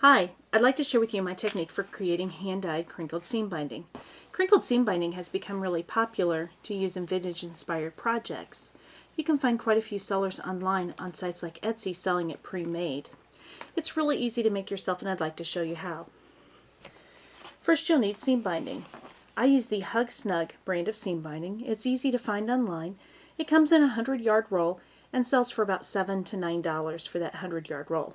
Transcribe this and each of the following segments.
Hi, I'd like to share with you my technique for creating hand-dyed crinkled seam binding. Crinkled seam binding has become really popular to use in vintage-inspired projects. You can find quite a few sellers online on sites like Etsy selling it pre-made. It's really easy to make yourself, and I'd like to show you how. First, you'll need seam binding. I use the Hug Snug brand of seam binding. It's easy to find online. It comes in a 100-yard roll and sells for about $7 to $9 for that 100-yard roll.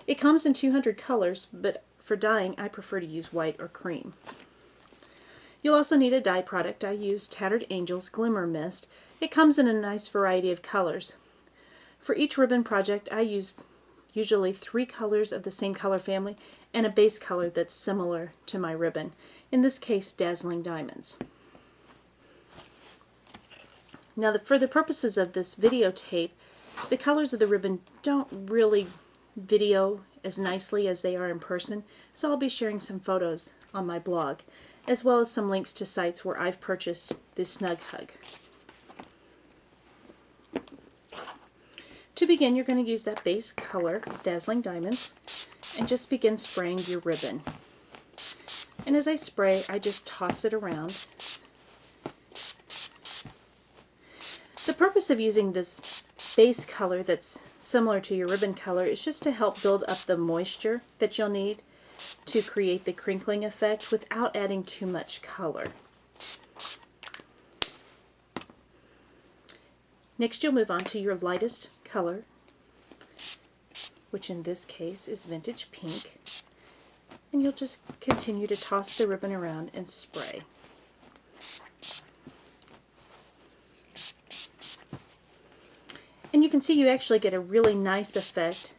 It comes in 200 colors, but for dyeing I prefer to use white or cream. You'll also need a dye product. I use Tattered Angels Glimmer Mist. It comes in a nice variety of colors. For each ribbon project I use usually 3 colors of the same color family and a base color that's similar to my ribbon, in this case Dazzling Diamonds. Now for the purposes of this videotape, the colors of the ribbon don't really video as nicely as they are in person, so I'll be sharing some photos on my blog, as well as some links to sites where I've purchased this Snug Hug. To begin, you're going to use that base color, Dazzling Diamonds, and just begin spraying your ribbon. And as I spray, I just toss it around. The purpose of using this base color that's similar to your ribbon color is just to help build up the moisture that you'll need to create the crinkling effect without adding too much color. Next, you'll move on to your lightest color, which in this case is Vintage Pink, and you'll just continue to toss the ribbon around and spray. And you can see you actually get a really nice effect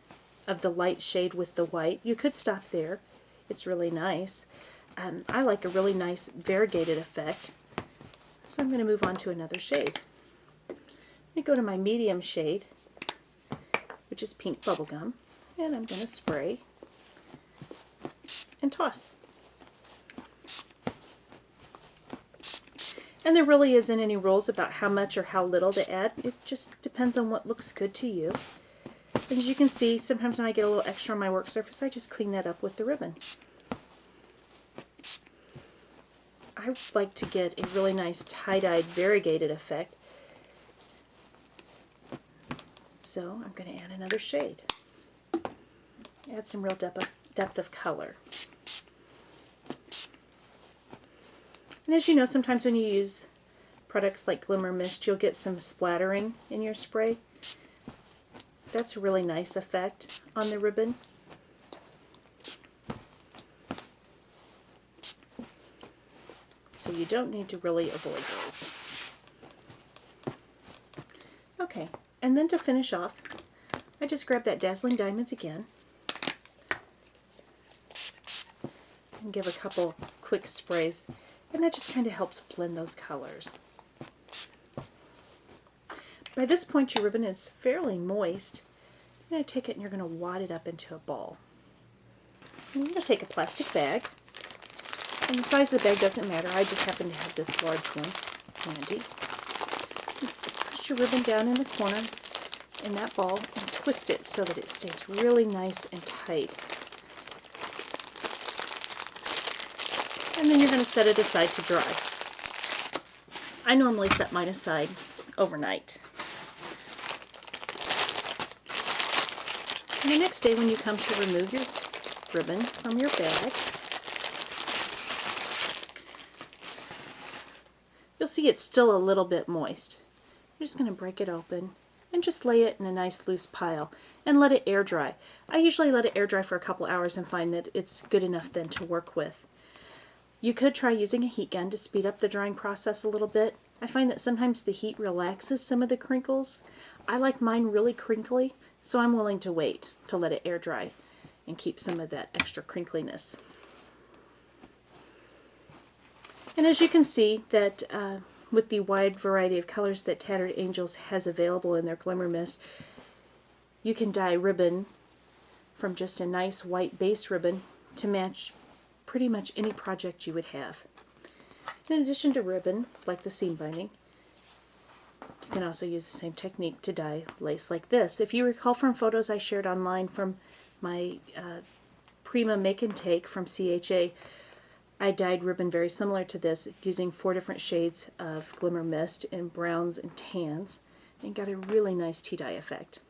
of the light shade with the white. You could stop there. It's really nice. I like a really nice variegated effect. So I'm going to move on to another shade. I'm going to go to my medium shade, which is Pink Bubblegum, and I'm going to spray and toss. And there really isn't any rules about how much or how little to add. It just depends on what looks good to you. And as you can see, sometimes when I get a little extra on my work surface, I just clean that up with the ribbon. I like to get a really nice tie-dyed variegated effect. So I'm going to add another shade. Add some real depth of color. And as you know, sometimes when you use products like Glimmer Mist, you'll get some splattering in your spray. That's a really nice effect on the ribbon. So you don't need to really avoid those. Okay, and then to finish off, I just grab that Dazzling Diamonds again and give a couple quick sprays. And that just kind of helps blend those colors. By this point, your ribbon is fairly moist. You're going to take it and you're going to wad it up into a ball. And you're going to take a plastic bag. And the size of the bag doesn't matter. I just happen to have this large one handy. Push your ribbon down in the corner in that ball and twist it so that it stays really nice and tight. And then you're going to set it aside to dry. I normally set mine aside overnight. And the next day when you come to remove your ribbon from your bag, you'll see it's still a little bit moist. You're just going to break it open and just lay it in a nice loose pile and let it air dry. I usually let it air dry for a couple hours and find that it's good enough then to work with. You could try using a heat gun to speed up the drying process a little bit. I find that sometimes the heat relaxes some of the crinkles. I like mine really crinkly, so I'm willing to wait to let it air dry and keep some of that extra crinkliness. And as you can see that with the wide variety of colors that Tattered Angels has available in their Glimmer Mist, you can dye ribbon from just a nice white base ribbon to match pretty much any project you would have. In addition to ribbon, like the seam binding, You can also use the same technique to dye lace like this. If you recall from photos I shared online from my Prima Make and Take from CHA, I dyed ribbon very similar to this using 4 different shades of Glimmer Mist in browns and tans and got a really nice tea dye effect.